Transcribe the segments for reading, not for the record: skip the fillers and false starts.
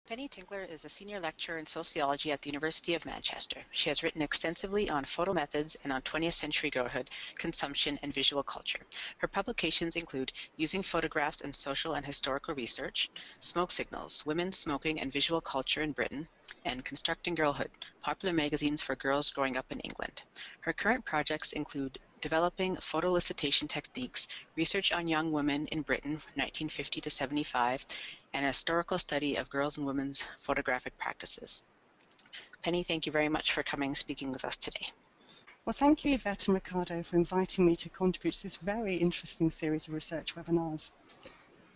Penny Tinkler is a senior lecturer in sociology at the University of Manchester. She has written extensively on photo methods and on 20th century girlhood, consumption, and visual culture. Her publications include Using Photographs in Social and Historical Research, Smoke Signals, Women, Smoking, and Visual Culture in Britain, and Constructing Girlhood, popular magazines for girls growing up in England. Her current projects include developing photoelicitation techniques, research on young women in Britain 1950 to 75, and a historical study of girls' and women's photographic practices. Penny, thank you very much for coming and speaking with us today. Well, thank you, Yvette and Ricardo, for inviting me to contribute to this very interesting series of research webinars.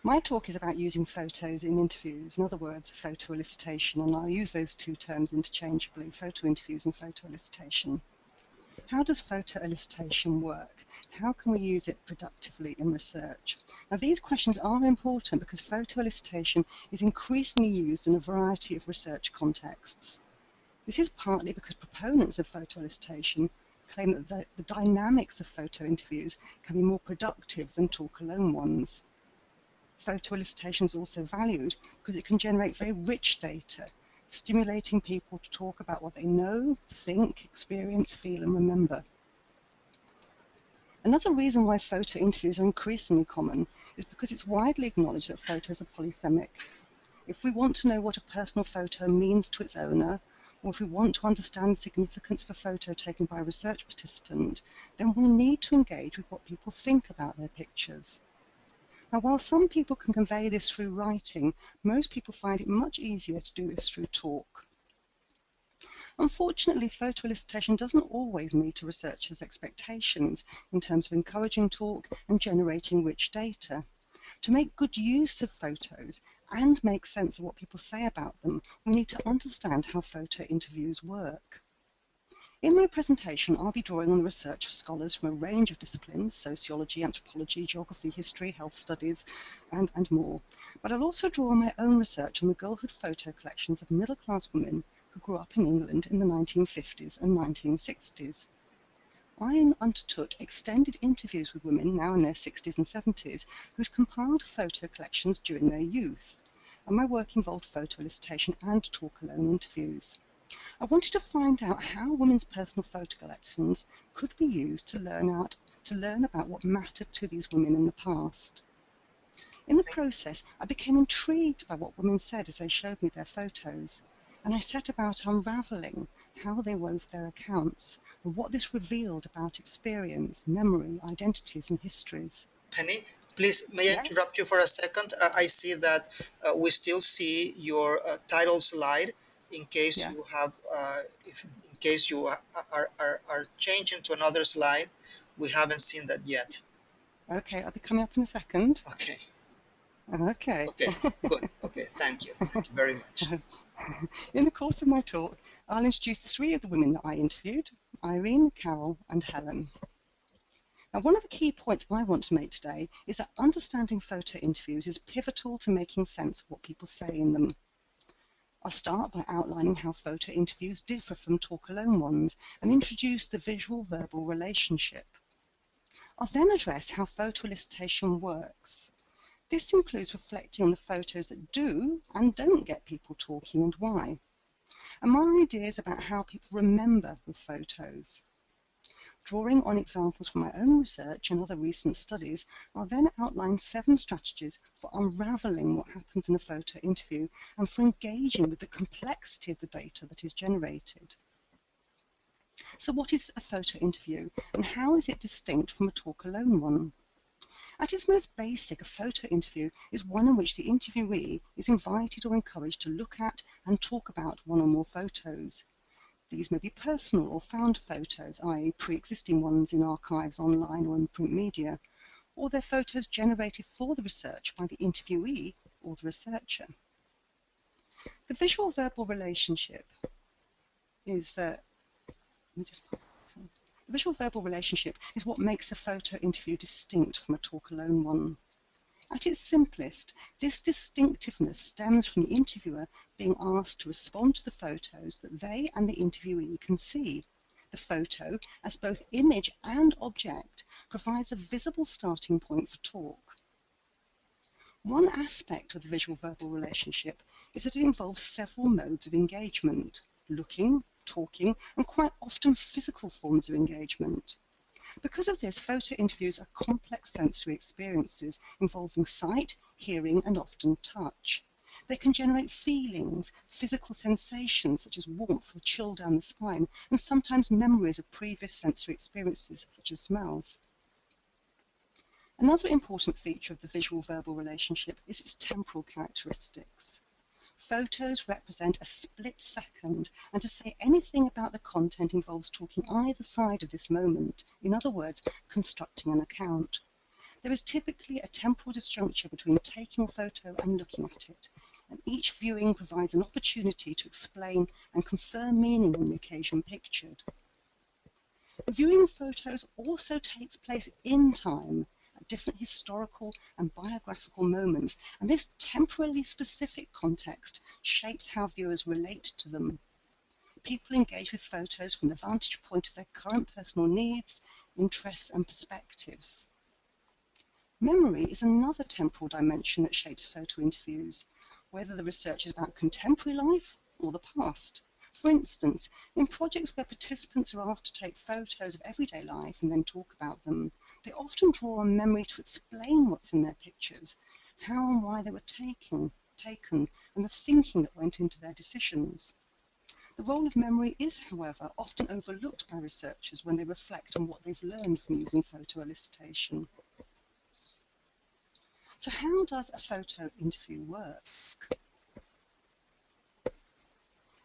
My talk is about using photos in interviews, in other words, photoelicitation, and I'll use those two terms interchangeably, photo interviews and photoelicitation. How does photoelicitation work? How can we use it productively in research? Now, these questions are important because photoelicitation is increasingly used in a variety of research contexts. This is partly because proponents of photoelicitation claim that the dynamics of photo interviews can be more productive than talk-alone ones. Photoelicitation is also valued because it can generate very rich data, stimulating people to talk about what they know, think, experience, feel, and remember. Another reason why photo interviews are increasingly common is because it's widely acknowledged that photos are polysemic. If we want to know what a personal photo means to its owner, or if we want to understand the significance of a photo taken by a research participant, then we need to engage with what people think about their pictures. Now, while some people can convey this through writing, most people find it much easier to do this through talk. Unfortunately, photoelicitation doesn't always meet a researcher's expectations in terms of encouraging talk and generating rich data. To make good use of photos and make sense of what people say about them, we need to understand how photo interviews work. In my presentation, I'll be drawing on the research of scholars from a range of disciplines, sociology, anthropology, geography, history, health studies, and more. But I'll also draw on my own research on the girlhood photo collections of middle-class women who grew up in England in the 1950s and 1960s. I undertook extended interviews with women now in their 60s and 70s who'd compiled photo collections during their youth, and my work involved photoelicitation and talk-alone interviews. I wanted to find out how women's personal photo collections could be used to learn about what mattered to these women in the past. In the process, I became intrigued by what women said as they showed me their photos, and I set about unravelling how they wove their accounts and what this revealed about experience, memory, identities, and histories. Penny, please, may I interrupt you for a second? I see that we still see your title slide. In case you have, in case you are changing to another slide, we haven't seen that yet. Okay, I'll be coming up in a second. Okay. Okay. Okay, good. Okay, thank you. Thank you very much. In the course of my talk, I'll introduce three of the women that I interviewed, Irene, Carol, and Helen. Now, one of the key points I want to make today is that understanding photo interviews is pivotal to making sense of what people say in them. I'll start by outlining how photo interviews differ from talk-alone ones and introduce the visual-verbal relationship. I'll then address how photoelicitation works. This includes reflecting on the photos that do and don't get people talking and why, and my ideas about how people remember with photos. Drawing on examples from my own research and other recent studies, I'll then outline 7 strategies for unravelling what happens in a photo interview and for engaging with the complexity of the data that is generated. So what is a photo interview and how is it distinct from a talk-alone one? At its most basic, a photo interview is one in which the interviewee is invited or encouraged to look at and talk about one or more photos. These may be personal or found photos, i.e. pre-existing ones in archives online or in print media, or they're photos generated for the research by the interviewee or the researcher. The visual-verbal relationship is The visual-verbal relationship is what makes a photo interview distinct from a talk-alone one. At its simplest, this distinctiveness stems from the interviewer being asked to respond to the photos that they and the interviewee can see. The photo, as both image and object, provides a visible starting point for talk. One aspect of the visual-verbal relationship is that it involves several modes of engagement: looking, talking, and quite often physical forms of engagement. Because of this, photo interviews are complex sensory experiences involving sight, hearing, and often touch. They can generate feelings, physical sensations such as warmth or chill down the spine, and sometimes memories of previous sensory experiences such as smells. Another important feature of the visual-verbal relationship is its temporal characteristics. Photos represent a split second, and to say anything about the content involves talking either side of this moment, in other words, constructing an account. There is typically a temporal disjuncture between taking a photo and looking at it, and each viewing provides an opportunity to explain and confirm meaning on the occasion pictured. Viewing photos also takes place in time, at different historical and biographical moments, and this temporally specific context shapes how viewers relate to them. People engage with photos from the vantage point of their current personal needs, interests, and perspectives. Memory is another temporal dimension that shapes photo interviews, whether the research is about contemporary life or the past. For instance, in projects where participants are asked to take photos of everyday life and then talk about them, they often draw on memory to explain what's in their pictures, how and why they were taken, and the thinking that went into their decisions. The role of memory is, however, often overlooked by researchers when they reflect on what they've learned from using photoelicitation. So how does a photo interview work?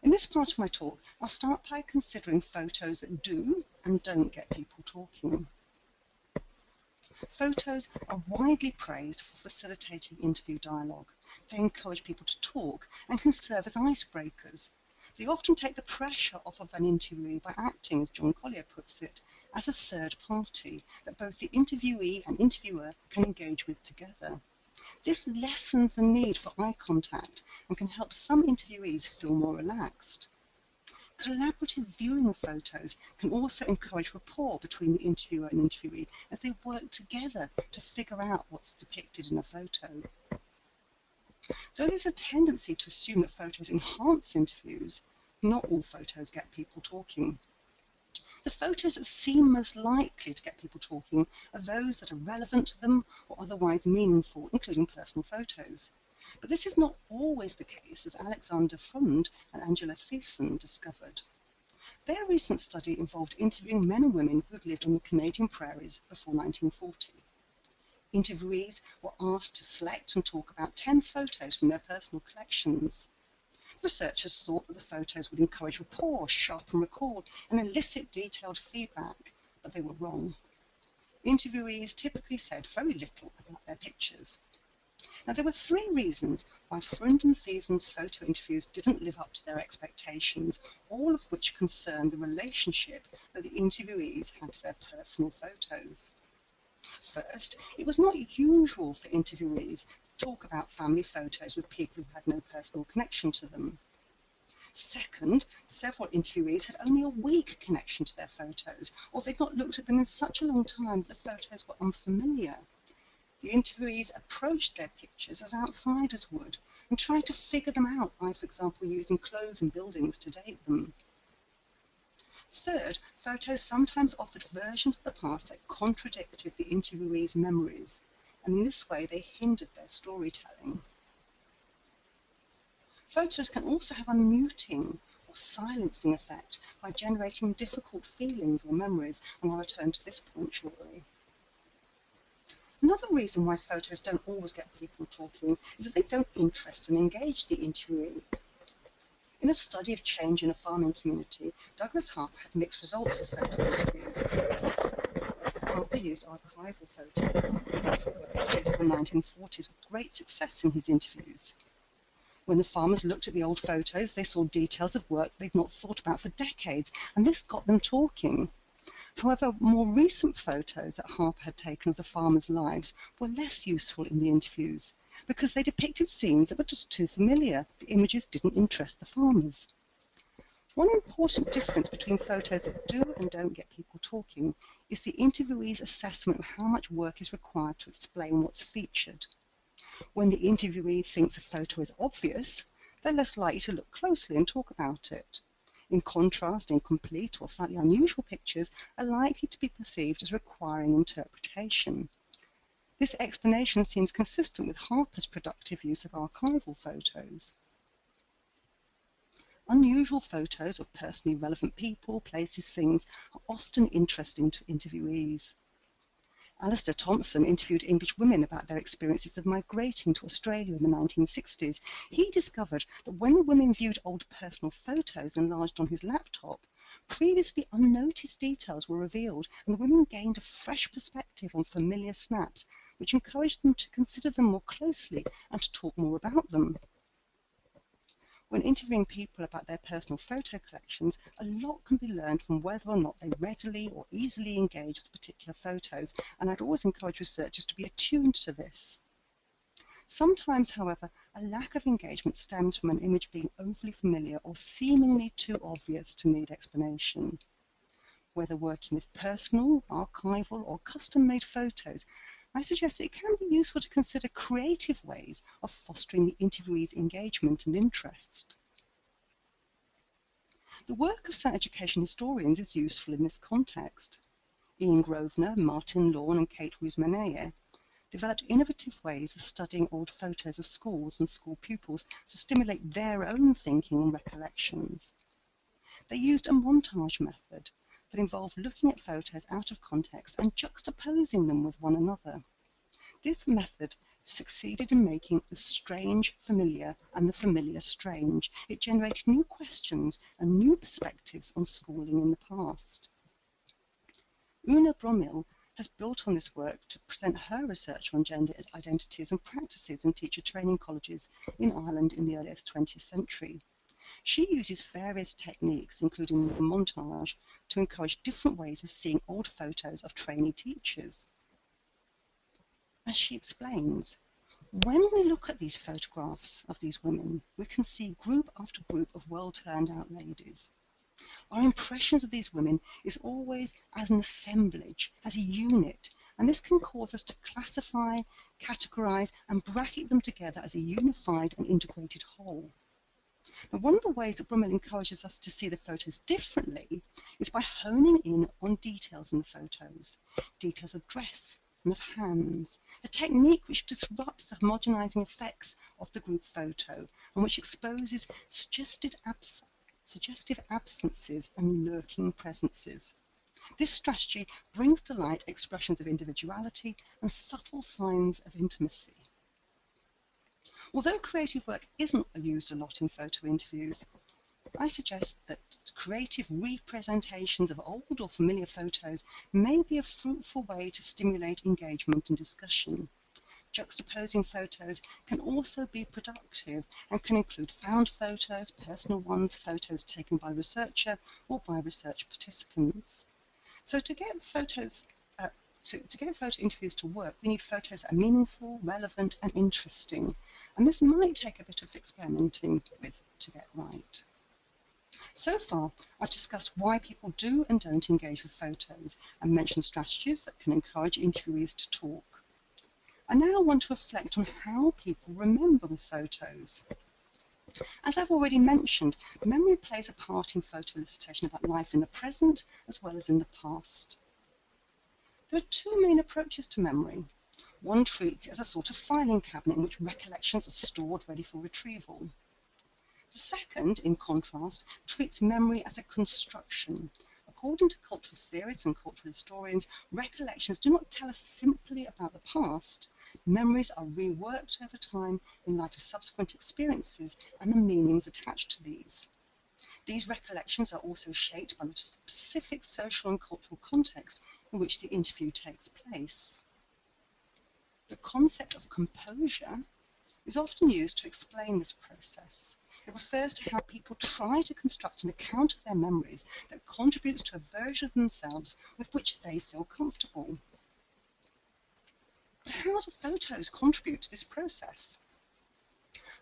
In this part of my talk, I'll start by considering photos that do and don't get people talking. Photos are widely praised for facilitating interview dialogue. They encourage people to talk and can serve as icebreakers. They often take the pressure off of an interviewee by acting, as John Collier puts it, as a third party that both the interviewee and interviewer can engage with together. This lessens the need for eye contact and can help some interviewees feel more relaxed. Collaborative viewing of photos can also encourage rapport between the interviewer and interviewee as they work together to figure out what's depicted in a photo. Though there's a tendency to assume that photos enhance interviews, not all photos get people talking. The photos that seem most likely to get people talking are those that are relevant to them or otherwise meaningful, including personal photos. But this is not always the case, as Alexander Fund and Angela Thiessen discovered. Their recent study involved interviewing men and women who had lived on the Canadian prairies before 1940. Interviewees were asked to select and talk about 10 photos from their personal collections. Researchers thought that the photos would encourage rapport, sharpen recall, and elicit detailed feedback, but they were wrong. Interviewees typically said very little about their pictures. Now, there were 3 reasons why Freund and Thiessen's photo interviews didn't live up to their expectations, all of which concerned the relationship that the interviewees had to their personal photos. First, it was not usual for interviewees to talk about family photos with people who had no personal connection to them. Second, several interviewees had only a weak connection to their photos, or they'd not looked at them in such a long time that the photos were unfamiliar. The interviewees approached their pictures as outsiders would and tried to figure them out by, for example, using clothes and buildings to date them. Third, photos sometimes offered versions of the past that contradicted the interviewees' memories, and in this way they hindered their storytelling. Photos can also have a muting or silencing effect by generating difficult feelings or memories, and I'll return to this point shortly. Another reason why photos don't always get people talking is that they don't interest and engage the interviewee. In a study of change in a farming community, Douglas Harper had mixed results for photo interviews. Harper used archival photos that were produced in the 1940s with great success in his interviews. When the farmers looked at the old photos, they saw details of work they'd not thought about for decades, and this got them talking. However, more recent photos that Harper had taken of the farmers' lives were less useful in the interviews, because they depicted scenes that were just too familiar. The images didn't interest the farmers. One important difference between photos that do and don't get people talking is the interviewee's assessment of how much work is required to explain what's featured. When the interviewee thinks a photo is obvious, they're less likely to look closely and talk about it. In contrast, incomplete or slightly unusual pictures are likely to be perceived as requiring interpretation. This explanation seems consistent with Harper's productive use of archival photos. Unusual photos of personally relevant people, places, things are often interesting to interviewees. Alistair Thompson interviewed English women about their experiences of migrating to Australia in the 1960s. He discovered that when the women viewed old personal photos enlarged on his laptop, previously unnoticed details were revealed, and the women gained a fresh perspective on familiar snaps, which encouraged them to consider them more closely and to talk more about them. When interviewing people about their personal photo collections, a lot can be learned from whether or not they readily or easily engage with particular photos, and I'd always encourage researchers to be attuned to this. Sometimes, however, a lack of engagement stems from an image being overly familiar or seemingly too obvious to need explanation. Whether working with personal, archival, or custom-made photos, I suggest it can be useful to consider creative ways of fostering the interviewee's engagement and interest. The work of science education historians is useful in this context. Ian Grosvenor, Martin Lorne, and Kate Roos-Menayer developed innovative ways of studying old photos of schools and school pupils to stimulate their own thinking and recollections. They used a montage method that involved looking at photos out of context and juxtaposing them with one another. This method succeeded in making the strange familiar and the familiar strange. It generated new questions and new perspectives on schooling in the past. Una Bromell has built on this work to present her research on gender identities and practices in teacher training colleges in Ireland in the early 20th century. She uses various techniques, including the montage, to encourage different ways of seeing old photos of trainee teachers. As she explains, when we look at these photographs of these women, we can see group after group of well-turned-out ladies. Our impressions of these women is always as an assemblage, as a unit, and this can cause us to classify, categorize, and bracket them together as a unified and integrated whole. Now, one of the ways that Bromell encourages us to see the photos differently is by honing in on details in the photos, details of dress and of hands, a technique which disrupts the homogenizing effects of the group photo and which exposes suggestive absences and lurking presences. This strategy brings to light expressions of individuality and subtle signs of intimacy. Although creative work isn't used a lot in photo interviews, I suggest that creative representations of old or familiar photos may be a fruitful way to stimulate engagement and discussion. Juxtaposing photos can also be productive and can include found photos, personal ones, photos taken by a researcher or by research participants. So to get photo interviews to work, we need photos that are meaningful, relevant, and interesting. And this might take a bit of experimenting with to get right. So far, I've discussed why people do and don't engage with photos and mentioned strategies that can encourage interviewees to talk. I now want to reflect on how people remember with photos. As I've already mentioned, memory plays a part in photoelicitation about life in the present as well as in the past. There are two main approaches to memory. One treats it as a sort of filing cabinet in which recollections are stored ready for retrieval. The second, in contrast, treats memory as a construction. According to cultural theorists and cultural historians, recollections do not tell us simply about the past. Memories are reworked over time in light of subsequent experiences and the meanings attached to these. These recollections are also shaped by the specific social and cultural context in which the interview takes place. The concept of composure is often used to explain this process. It refers to how people try to construct an account of their memories that contributes to a version of themselves with which they feel comfortable. But how do photos contribute to this process?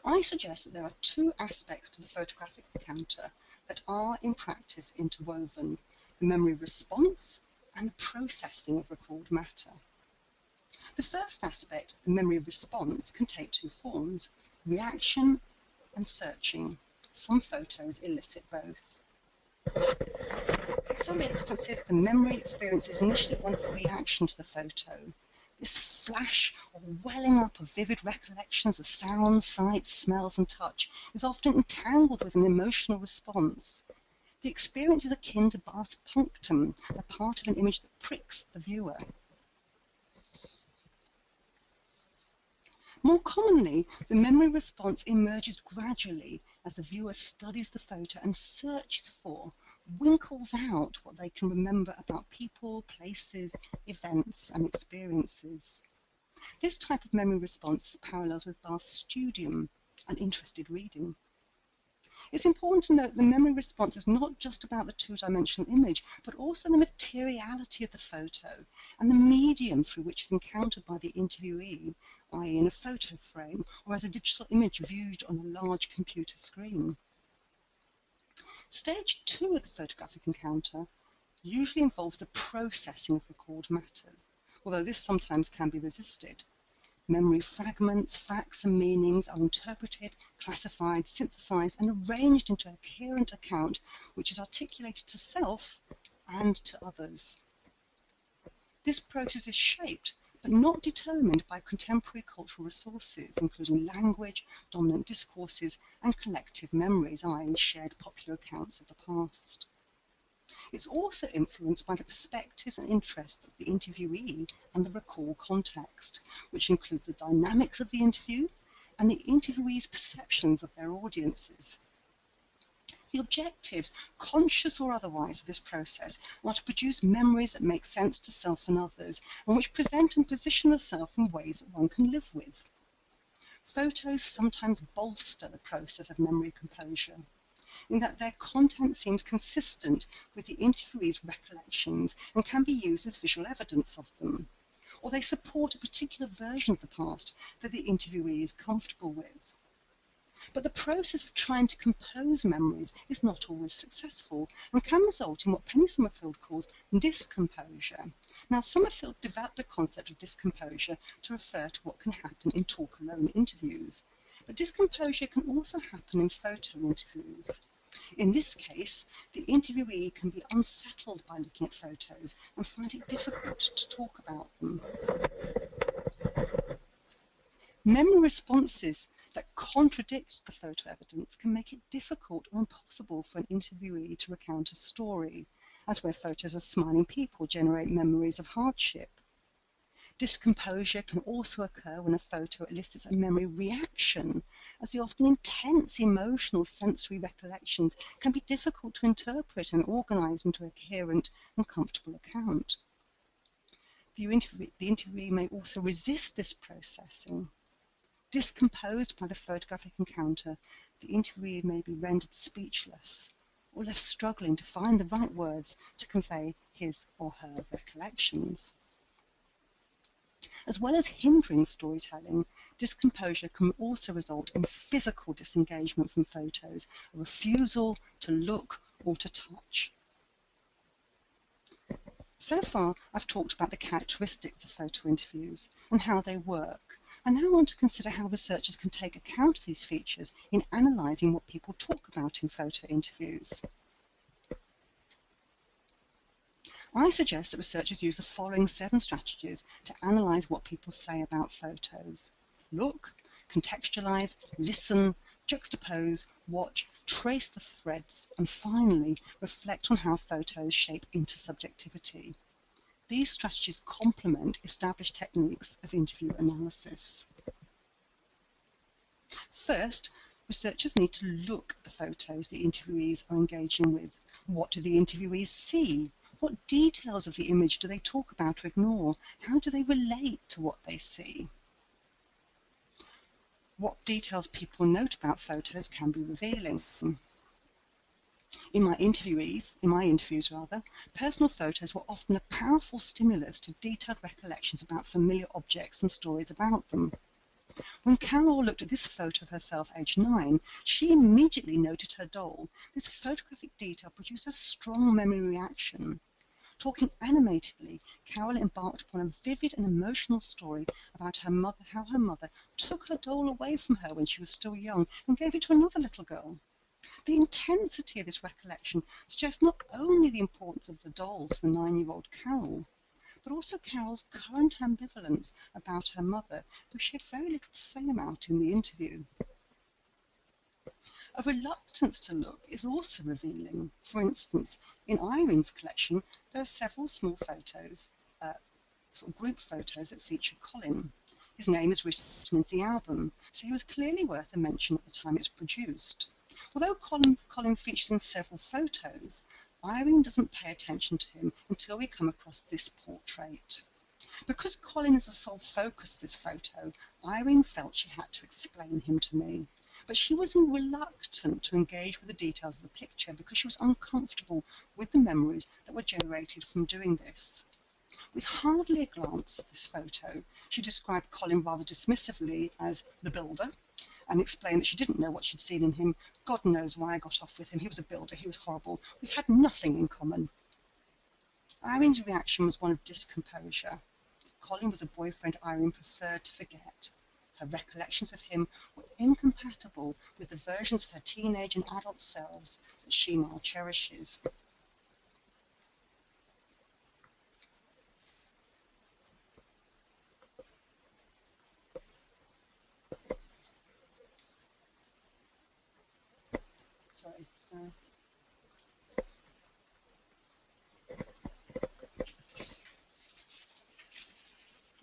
I suggest that there are two aspects to the photographic encounter that are, in practice, interwoven: the memory response and the processing of recalled matter. The first aspect, the memory response, can take two forms: reaction and searching. Some photos elicit both. In some instances, the memory experience is initially one of reaction to the photo. This flash or welling up of vivid recollections of sounds, sights, smells and touch is often entangled with an emotional response. The experience is akin to bas punctum, a part of an image that pricks the viewer. More commonly, the memory response emerges gradually as the viewer studies the photo and searches for, winkles out what they can remember about people, places, events and experiences. This type of memory response parallels with bas studium, an interested reading. It's important to note the memory response is not just about the two-dimensional image, but also the materiality of the photo and the medium through which it's encountered by the interviewee, i.e. in a photo frame or as a digital image viewed on a large computer screen. Stage 2 of the photographic encounter usually involves the processing of recalled matter, although this sometimes can be resisted. Memory fragments, facts and meanings are interpreted, classified, synthesized and arranged into a coherent account which is articulated to self and to others. This process is shaped but not determined by contemporary cultural resources, including language, dominant discourses and collective memories, i.e. shared popular accounts of the past. It's also influenced by the perspectives and interests of the interviewee and the recall context, which includes the dynamics of the interview and the interviewee's perceptions of their audiences. The objectives, conscious or otherwise, of this process are to produce memories that make sense to self and others, and which present and position the self in ways that one can live with. Photos sometimes bolster the process of memory composure, in that their content seems consistent with the interviewee's recollections and can be used as visual evidence of them, or they support a particular version of the past that the interviewee is comfortable with. But the process of trying to compose memories is not always successful and can result in what Penny Summerfield calls discomposure. Now, Summerfield developed the concept of discomposure to refer to what can happen in talk-alone interviews. But discomposure can also happen in photo interviews. In this case, the interviewee can be unsettled by looking at photos and find it difficult to talk about them. Memory responses that contradict the photo evidence can make it difficult or impossible for an interviewee to recount a story, as where photos of smiling people generate memories of hardship. Discomposure can also occur when a photo elicits a memory reaction, as the often intense emotional sensory recollections can be difficult to interpret and organise into a coherent and comfortable account. The interviewee may also resist this processing. Discomposed by the photographic encounter, the interviewee may be rendered speechless or left struggling to find the right words to convey his or her recollections. As well as hindering storytelling, discomposure can also result in physical disengagement from photos, a refusal to look or to touch. So far, I've talked about the characteristics of photo interviews and how they work. I now want to consider how researchers can take account of these features in analysing what people talk about in photo interviews. I suggest that researchers use the following 7 strategies to analyse what people say about photos: look, contextualise, listen, juxtapose, watch, trace the threads, and finally reflect on how photos shape intersubjectivity. These strategies complement established techniques of interview analysis. First, researchers need to look at the photos the interviewees are engaging with. What do the interviewees see? What details of the image do they talk about or ignore? How do they relate to what they see? What details people note about photos can be revealing. In my interviews, personal photos were often a powerful stimulus to detailed recollections about familiar objects and stories about them. When Carol looked at this photo of herself aged 9, she immediately noted her doll. This photographic detail produced a strong memory reaction. Talking animatedly, Carol embarked upon a vivid and emotional story about her mother, how her mother took her doll away from her when she was still young and gave it to another little girl. The intensity of this recollection suggests not only the importance of the doll to the 9-year-old Carol, but also Carol's current ambivalence about her mother, who she had very little to say about in the interview. A reluctance to look is also revealing. For instance, in Irene's collection, there are several small photos, sort of group photos that feature Colin. His name is written into the album, so he was clearly worth a mention at the time it was produced. Although Colin features in several photos, Irene doesn't pay attention to him until we come across this portrait. Because Colin is the sole focus of this photo, Irene felt she had to explain him to me. But she was reluctant to engage with the details of the picture because she was uncomfortable with the memories that were generated from doing this. With hardly a glance at this photo, she described Colin rather dismissively as the builder and explained that she didn't know what she'd seen in him. God knows why I got off with him. He was a builder. He was horrible. We had nothing in common. Irene's reaction was one of discomposure. Colin was a boyfriend Irene preferred to forget. Her recollections of him were incompatible with the versions of her teenage and adult selves that she now cherishes. Sorry.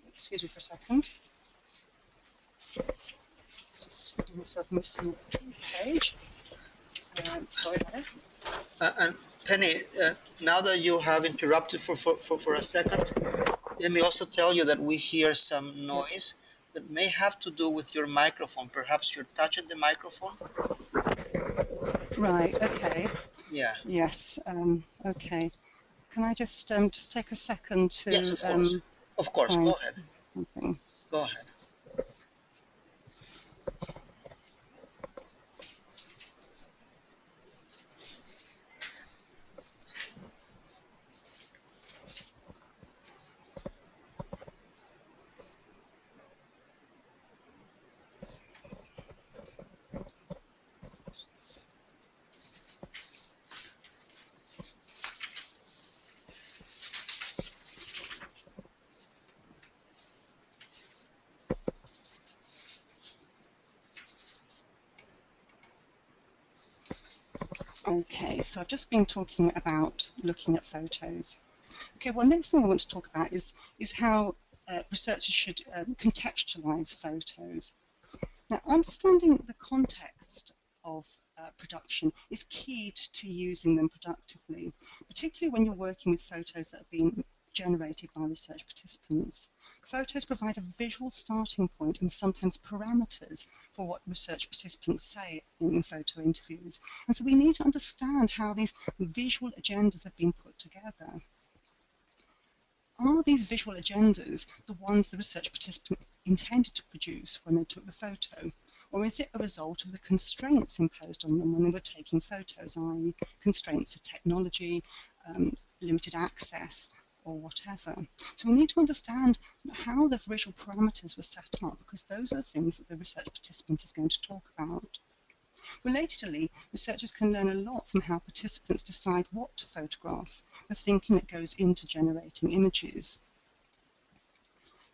Excuse me for a second. Just finding myself missing a page. Sorry about this. And Penny, now that you have interrupted for a second, let me also tell you that we hear some noise that may have to do with your microphone. Perhaps you're touching the microphone? Right, okay. Yeah. Yes, okay. Can I just take a second to... Yes, of course. Of course, go ahead. Something. Go ahead. Okay, so I've just been talking about looking at photos. Okay, well, next thing I want to talk about is how researchers should contextualize photos. Now, understanding the context of production is key to using them productively, particularly when you're working with photos that have been generated by research participants. Photos provide a visual starting point and sometimes parameters for what research participants say in photo interviews. And so we need to understand how these visual agendas have been put together. Are these visual agendas the ones the research participant intended to produce when they took the photo? Or is it a result of the constraints imposed on them when they were taking photos, i.e. constraints of technology, limited access, or whatever? So we need to understand how the visual parameters were set up, because those are the things that the research participant is going to talk about. Relatedly, researchers can learn a lot from how participants decide what to photograph, the thinking that goes into generating images.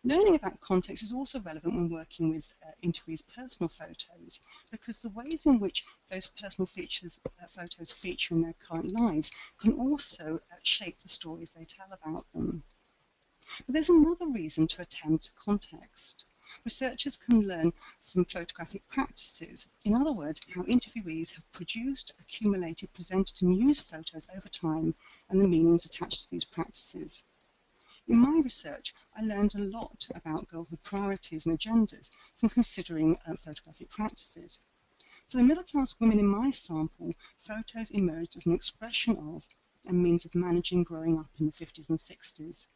Learning about context is also relevant when working with interviewees' personal photos, because the ways in which those personal photos feature in their current lives can also shape the stories they tell about them. But there's another reason to attend to context. Researchers can learn from photographic practices, in other words, how interviewees have produced, accumulated, presented and used photos over time and the meanings attached to these practices. In my research, I learned a lot about girlhood priorities and agendas from considering photographic practices. For the middle-class women in my sample, photos emerged as an expression of and means of managing growing up in the 50s and 60s.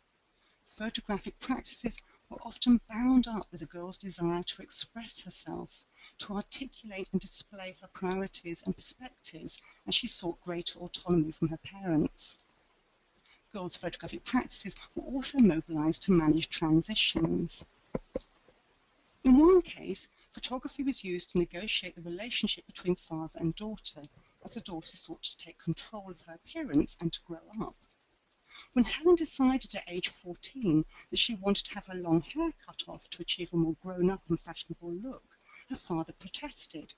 Photographic practices were often bound up with a girl's desire to express herself, to articulate and display her priorities and perspectives as she sought greater autonomy from her parents. Girls' photographic practices were also mobilised to manage transitions. In one case, photography was used to negotiate the relationship between father and daughter, as the daughter sought to take control of her appearance and to grow up. When Helen decided at age 14 that she wanted to have her long hair cut off to achieve a more grown-up and fashionable look, her father protested.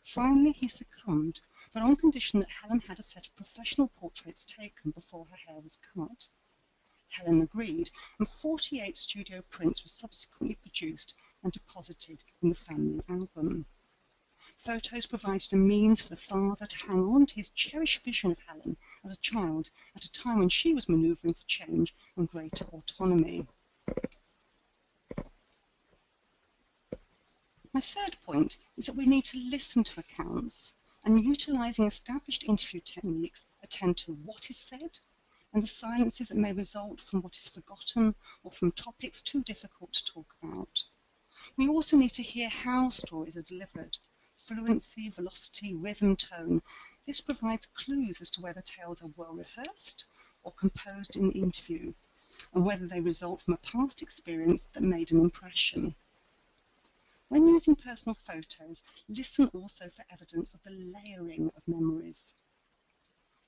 Finally, he succumbed, but on condition that Helen had a set of professional portraits taken before her hair was cut. Helen agreed, and 48 studio prints were subsequently produced and deposited in the family album. Photos provided a means for the father to hang on to his cherished vision of Helen as a child at a time when she was manoeuvring for change and greater autonomy. My third point is that we need to listen to accounts, and utilising established interview techniques, attend to what is said and the silences that may result from what is forgotten or from topics too difficult to talk about. We also need to hear how stories are delivered. Fluency, velocity, rhythm, tone. This provides clues as to whether tales are well rehearsed or composed in the interview, and whether they result from a past experience that made an impression. When using personal photos, listen also for evidence of the layering of memories.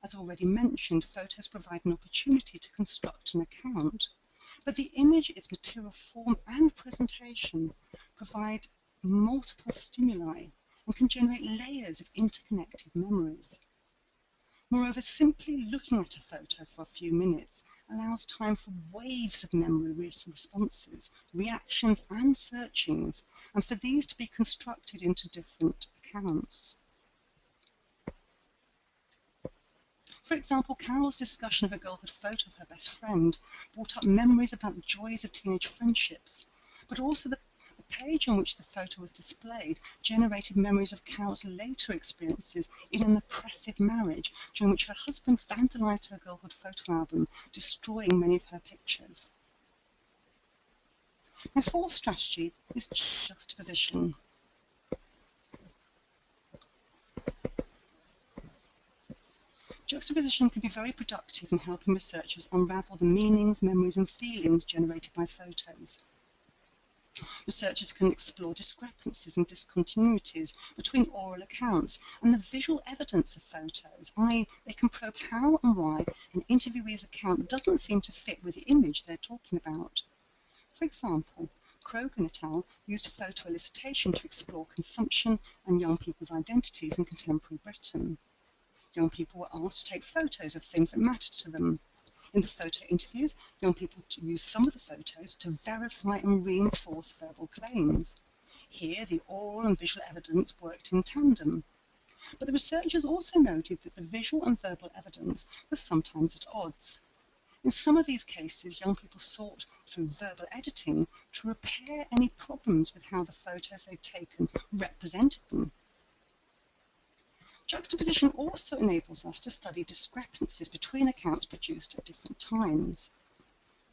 As already mentioned, photos provide an opportunity to construct an account, but the image, its material form and presentation provide multiple stimuli and can generate layers of interconnected memories. Moreover, simply looking at a photo for a few minutes allows time for waves of memory responses, reactions and searchings, and for these to be constructed into different accounts. For example, Carol's discussion of a girlhood photo of her best friend brought up memories about the joys of teenage friendships, but also the page on which the photo was displayed generated memories of Carol's later experiences in an oppressive marriage during which her husband vandalised her girlhood photo album, destroying many of her pictures. My fourth strategy is juxtaposition. Juxtaposition can be very productive in helping researchers unravel the meanings, memories and feelings generated by photos. Researchers can explore discrepancies and discontinuities between oral accounts and the visual evidence of photos, i.e. they can probe how and why an interviewee's account doesn't seem to fit with the image they're talking about. For example, Krogan et al. Used photoelicitation to explore consumption and young people's identities in contemporary Britain. Young people were asked to take photos of things that mattered to them. In the photo interviews, young people used some of the photos to verify and reinforce verbal claims. Here, the oral and visual evidence worked in tandem. But the researchers also noted that the visual and verbal evidence was sometimes at odds. In some of these cases, young people sought, through verbal editing, to repair any problems with how the photos they'd taken represented them. Juxtaposition also enables us to study discrepancies between accounts produced at different times.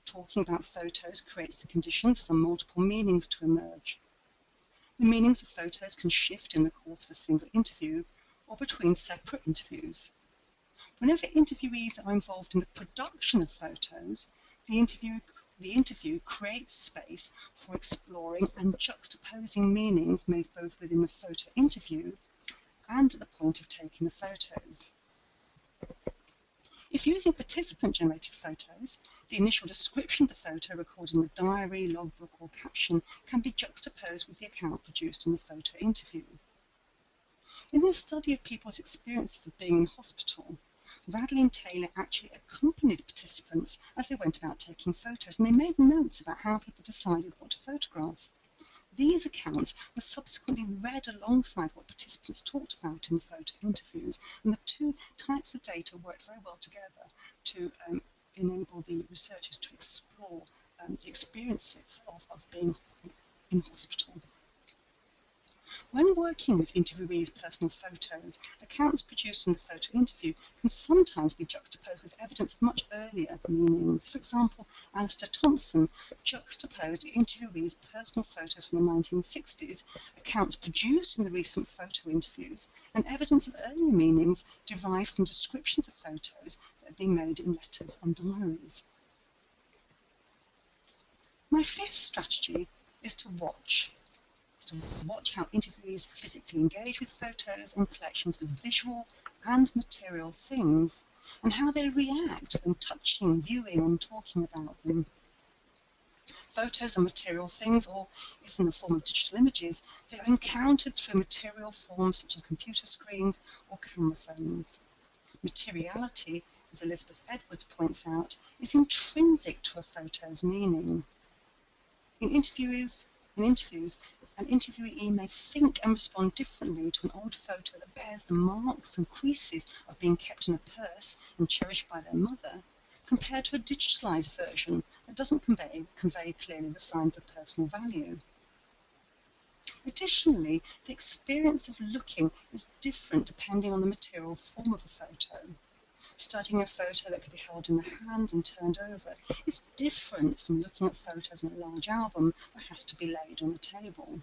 Talking about photos creates the conditions for multiple meanings to emerge. The meanings of photos can shift in the course of a single interview or between separate interviews. Whenever interviewees are involved in the production of photos, the interview creates space for exploring and juxtaposing meanings made both within the photo interview and at the point of taking the photos. If using participant-generated photos, the initial description of the photo recorded in the diary, logbook or caption can be juxtaposed with the account produced in the photo interview. In this study of people's experiences of being in hospital, Radley and Taylor actually accompanied participants as they went about taking photos, and they made notes about how people decided what to photograph. These accounts were subsequently read alongside what participants talked about in the photo interviews, and the two types of data worked very well together to enable the researchers to explore the experiences of being in hospital. When working with interviewees' personal photos, accounts produced in the photo interview can sometimes be juxtaposed with evidence of much earlier meanings. For example, Alistair Thompson juxtaposed interviewees' personal photos from the 1960s, accounts produced in the recent photo interviews, and evidence of earlier meanings derived from descriptions of photos that had been made in letters and diaries. My fifth strategy is to watch how interviewees physically engage with photos and collections as visual and material things, and how they react when touching, viewing, and talking about them. Photos are material things, or if in the form of digital images, they are encountered through material forms such as computer screens or camera phones. Materiality, as Elizabeth Edwards points out, is intrinsic to a photo's meaning. In interviews, an interviewee may think and respond differently to an old photo that bears the marks and creases of being kept in a purse and cherished by their mother, compared to a digitalised version that doesn't convey clearly the signs of personal value. Additionally, the experience of looking is different depending on the material form of a photo. Studying a photo that can be held in the hand and turned over is different from looking at photos in a large album that has to be laid on a table.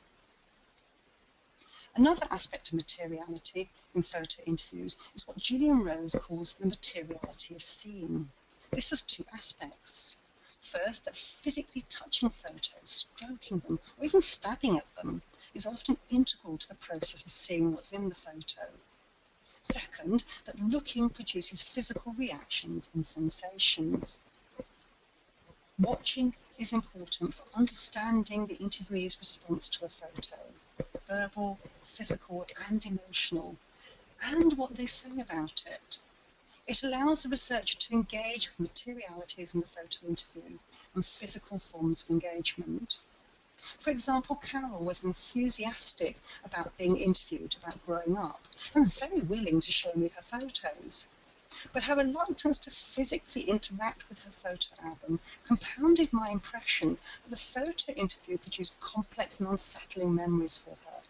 Another aspect of materiality in photo interviews is what Gillian Rose calls the materiality of seeing. This has two aspects. First, that physically touching photos, stroking them, or even stabbing at them is often integral to the process of seeing what's in the photo. Second, that looking produces physical reactions and sensations. Watching is important for understanding the interviewee's response to a photo, verbal, physical, and emotional, and what they say about it. It allows the researcher to engage with materialities in the photo interview and physical forms of engagement. For example, Carol was enthusiastic about being interviewed about growing up and very willing to show me her photos. But her reluctance to physically interact with her photo album compounded my impression that the photo interview produced complex and unsettling memories for her.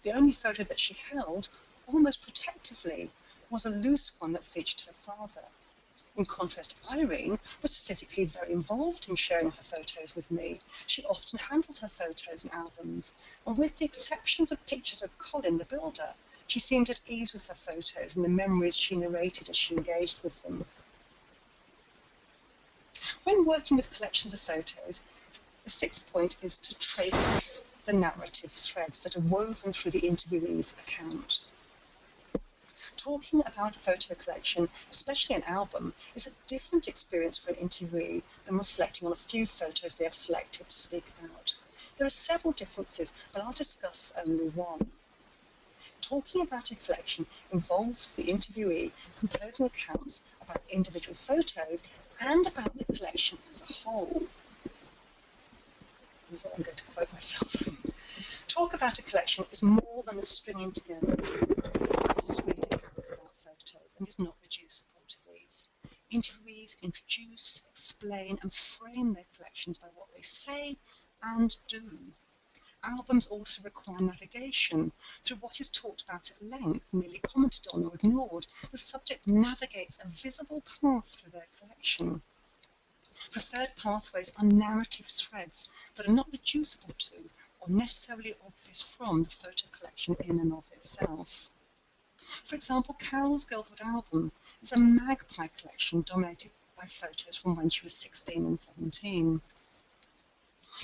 The only photo that she held, almost protectively, was a loose one that featured her father. In contrast, Irene was physically very involved in sharing her photos with me. She often handled her photos and albums, and with the exceptions of pictures of Colin the builder, she seemed at ease with her photos and the memories she narrated as she engaged with them. When working with collections of photos, the sixth point is to trace the narrative threads that are woven through the interviewee's account. Talking about a photo collection, especially an album, is a different experience for an interviewee than reflecting on a few photos they have selected to speak about. There are several differences, but I'll discuss only one. Talking about a collection involves the interviewee composing accounts about individual photos and about the collection as a whole. I'm going to quote myself. Talk about a collection is more than a stringing together of discrete accounts about photos and is not reducible to these. Interviewees introduce, explain and frame their collections by what they say and do. Albums also require navigation through what is talked about at length, merely commented on or ignored. The subject navigates a visible path through their collection. Preferred pathways are narrative threads that are not reducible to or necessarily obvious from the photo collection in and of itself. For example, Carol's Girlhood album is a magpie collection dominated by photos from when she was 16 and 17.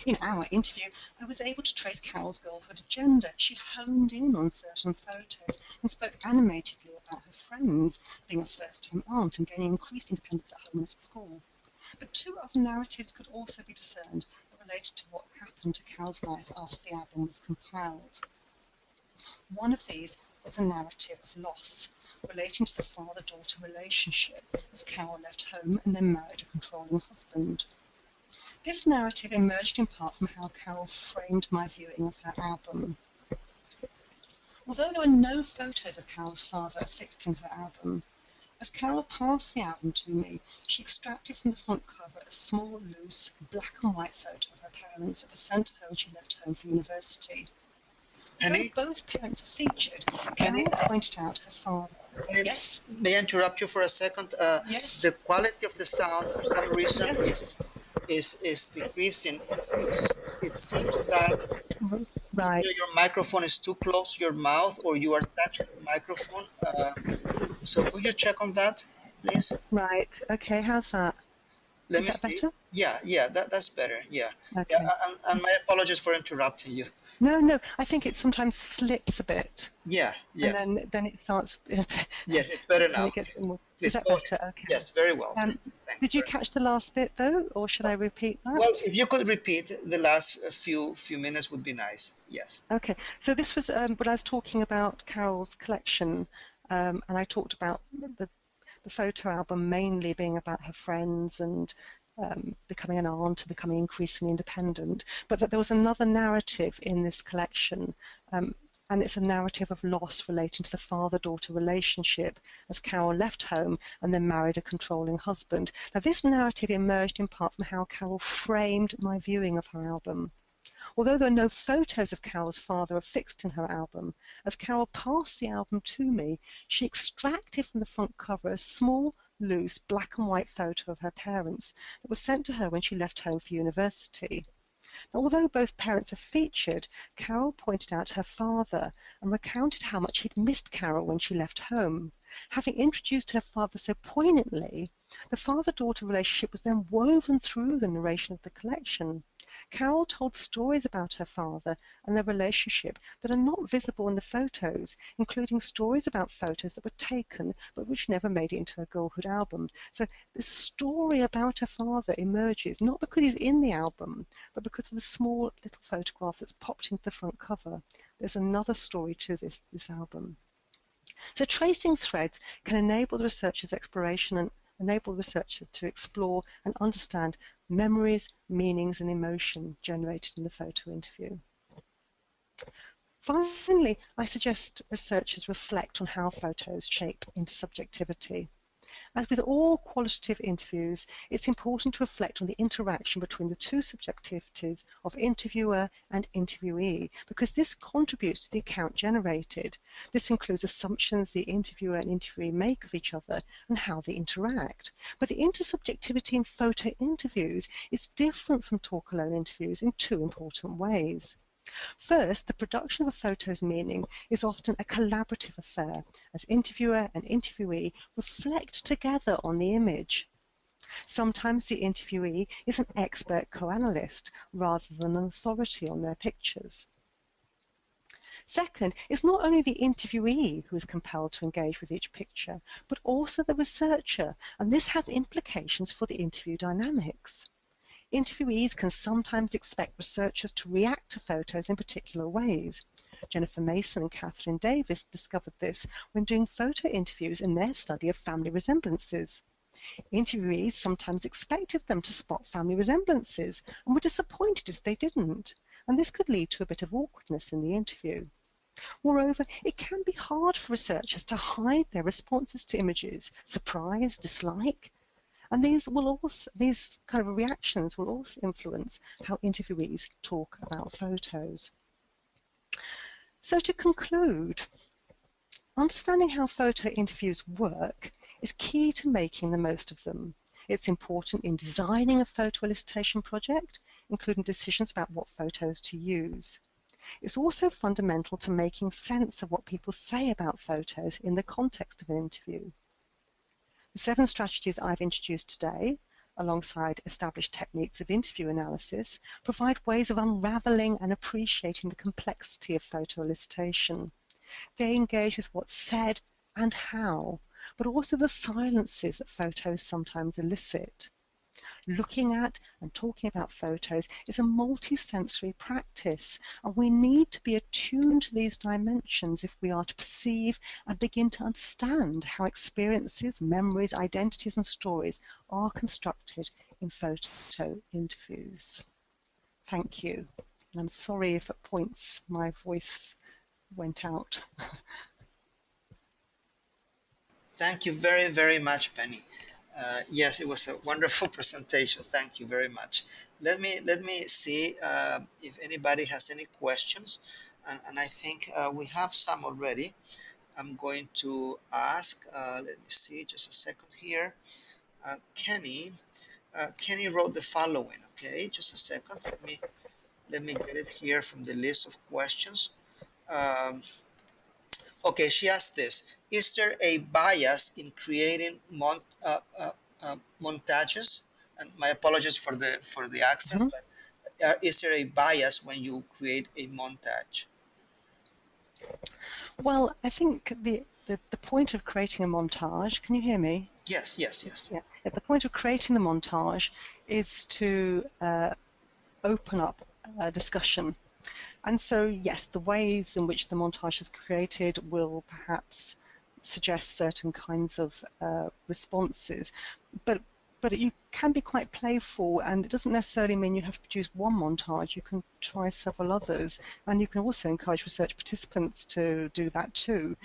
In our interview, I was able to trace Carol's girlhood agenda. She honed in on certain photos and spoke animatedly about her friends, being a first-time aunt and gaining increased independence at home and at school. But two other narratives could also be discerned that related to what happened to Carol's life after the album was compiled. One of these was a narrative of loss, relating to the father-daughter relationship as Carol left home and then married a controlling husband. This narrative emerged in part from how Carol framed my viewing of her album. Although there were no photos of Carol's father affixed in her album, as Carol passed the album to me, she extracted from the front cover a small, loose, black and white photo of her parents that was sent to her when she left home for university. Penny? Both parents are featured. Carol pointed out her father. Yes? May I interrupt you for a second? Yes. The quality of the sound, for some reason, is decreasing. It seems that Right. either your microphone is too close to your mouth or you are touching the microphone. So could you check on that, please? Right. Okay. How's that? Let Is me that see. better? Yeah, that's better. Yeah. Okay. Yeah, and my apologies for interrupting you. No. I think it sometimes slips a bit. Yeah. And then it starts. Yes, it's better now. It gets more. Please Is that go better? ahead. Okay. Yes, very well. Did you catch the last bit though, or should I repeat that? Well, if you could repeat the last few minutes would be nice. Yes. Okay. So this was what I was talking about Carol's collection, and I talked about the photo album mainly being about her friends and becoming an aunt and becoming increasingly independent, but that there was another narrative in this collection, and it's a narrative of loss relating to the father-daughter relationship as Carol left home and then married a controlling husband. Now, this narrative emerged in part from how Carol framed my viewing of her album. Although there are no photos of Carol's father affixed in her album, as Carol passed the album to me, she extracted from the front cover a small, loose, black and white photo of her parents that was sent to her when she left home for university. Now, although both parents are featured, Carol pointed out her father and recounted how much he'd missed Carol when she left home. Having introduced her father so poignantly, the father-daughter relationship was then woven through the narration of the collection. Carol told stories about her father and their relationship that are not visible in the photos, including stories about photos that were taken but which never made it into a girlhood album. So this story about her father emerges not because he's in the album, but because of the small little photograph that's popped into the front cover. There's another story to this album. So tracing threads can enable the researcher's exploration and enable the researcher to explore and understand memories, meanings, and emotion generated in the photo interview. Finally, I suggest researchers reflect on how photos shape intersubjectivity. As with all qualitative interviews, it's important to reflect on the interaction between the two subjectivities of interviewer and interviewee, because this contributes to the account generated. This includes assumptions the interviewer and interviewee make of each other and how they interact. But the intersubjectivity in photo interviews is different from talk-alone interviews in two important ways. First, the production of a photo's meaning is often a collaborative affair, as interviewer and interviewee reflect together on the image. Sometimes the interviewee is an expert co-analyst rather than an authority on their pictures. Second, it's not only the interviewee who is compelled to engage with each picture, but also the researcher, and this has implications for the interview dynamics. Interviewees can sometimes expect researchers to react to photos in particular ways. Jennifer Mason and Catherine Davis discovered this when doing photo interviews in their study of family resemblances. Interviewees sometimes expected them to spot family resemblances and were disappointed if they didn't, and this could lead to a bit of awkwardness in the interview. Moreover, it can be hard for researchers to hide their responses to images, surprise, dislike, and these kind of reactions will also influence how interviewees talk about photos. So to conclude, understanding how photo interviews work is key to making the most of them. It's important in designing a photo elicitation project, including decisions about what photos to use. It's also fundamental to making sense of what people say about photos in the context of an interview. The 7 strategies I've introduced today, alongside established techniques of interview analysis, provide ways of unraveling and appreciating the complexity of photo elicitation. They engage with what's said and how, but also the silences that photos sometimes elicit. Looking at and talking about photos is a multi-sensory practice, and we need to be attuned to these dimensions if we are to perceive and begin to understand how experiences, memories, identities, and stories are constructed in photo interviews. Thank you. And I'm sorry if at points my voice went out. Thank you very, very much, Penny. Yes, it was a wonderful presentation. Thank you very much. Let me see if anybody has any questions. and I think we have some already. I'm going to ask, let me see, just a second here. Kenny, Kenny wrote the following, okay, just a second, let me get it here from the list of questions. Um, okay, she asked this, is there a bias in creating montages? And my apologies for the accent, but is there a bias when you create a montage? Well, I think the point of creating a montage, can you hear me? Yes, yes, yes. Yeah. The point of creating the montage is to open up a discussion. And so, yes, the ways in which the montage is created will perhaps suggest certain kinds of responses, but you can be quite playful, and it doesn't necessarily mean you have to produce one montage. You can try several others, and you can also encourage research participants to do that too.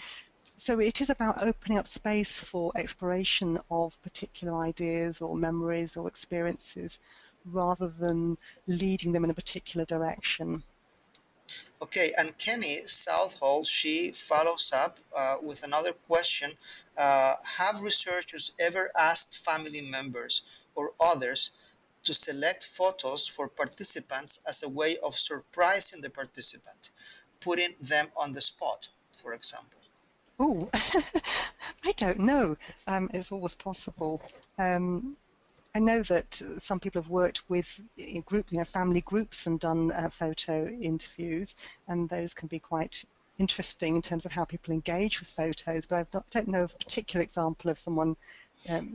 So it is about opening up space for exploration of particular ideas or memories or experiences rather than leading them in a particular direction. Okay, and Kenny Southall, she follows up with another question. Have researchers ever asked family members or others to select photos for participants as a way of surprising the participant, putting them on the spot, for example? Oh, I don't know. It's always possible. I know that some people have worked with groups, family groups, and done photo interviews, and those can be quite interesting in terms of how people engage with photos. But I don't know of a particular example of someone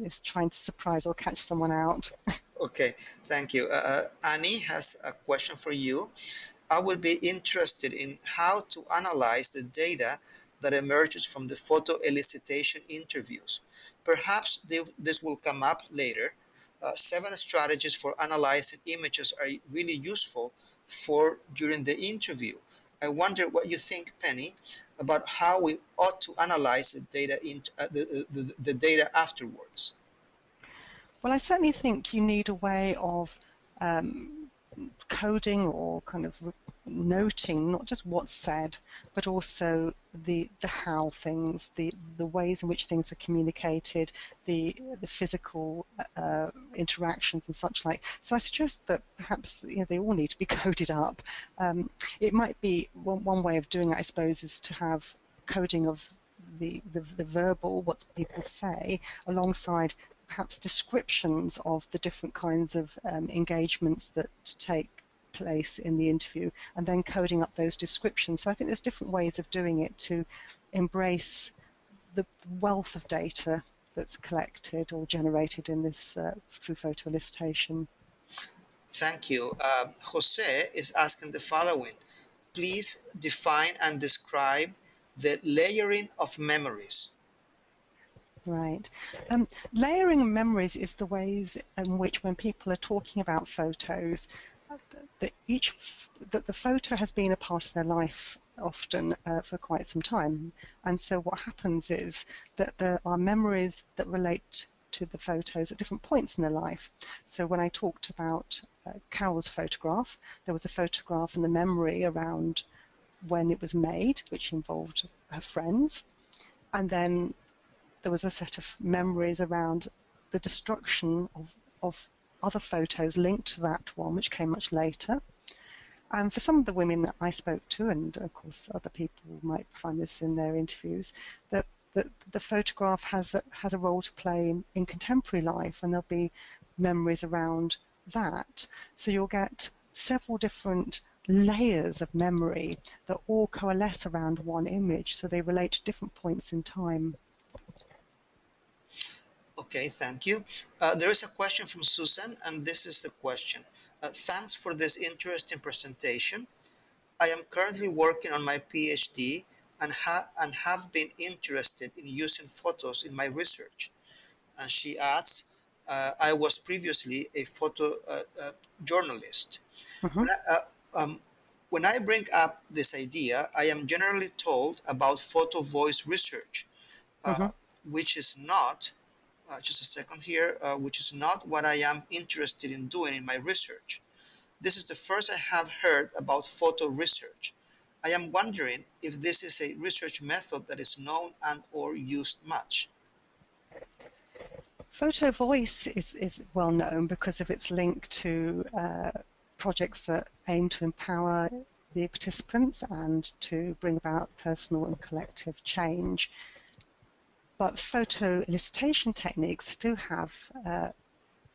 is trying to surprise or catch someone out. Okay, thank you. Annie has a question for you. I would be interested in how to analyze the data that emerges from the photo-elicitation interviews. Perhaps this will come up later. 7 strategies for analyzing images are really useful for during the interview. I wonder what you think, Penny, about how we ought to analyze the data the data afterwards. Well, I certainly think you need a way of coding or kind of noting not just what's said, but also the how things, the ways in which things are communicated, the physical interactions and such like. So I suggest that perhaps they all need to be coded up. It might be one way of doing it, I suppose, is to have coding of the verbal, what people say, alongside perhaps descriptions of the different kinds of engagements that take place in the interview, and then coding up those descriptions. So I think there's different ways of doing it to embrace the wealth of data that's collected or generated in this through photoelicitation. Thank you. Jose is asking the following. Please define and describe the layering of memories. Right. Layering memories is the ways in which, when people are talking about photos, that the photo has been a part of their life often for quite some time, and so what happens is that there are memories that relate to the photos at different points in their life. So when I talked about Carol's photograph, there was a photograph and the memory around when it was made, which involved her friends, and then there was a set of memories around the destruction of other photos linked to that one, which came much later. And for some of the women that I spoke to, and of course other people might find this in their interviews, that the photograph has a role to play in contemporary life, and there'll be memories around that. So you'll get several different layers of memory that all coalesce around one image, so they relate to different points in time. Okay, thank you. There is a question from Susan, and this is the question. Thanks for this interesting presentation. I am currently working on my PhD and have been interested in using photos in my research. And she adds, I was previously a photo journalist. When I bring up this idea, I am generally told about photo voice research, which is not just a second here, which is not what I am interested in doing in my research. This is the first I have heard about photo research. I am wondering if this is a research method that is known and or used much. Photo voice is well known because of its link to projects that aim to empower the participants and to bring about personal and collective change. But photoelicitation techniques do have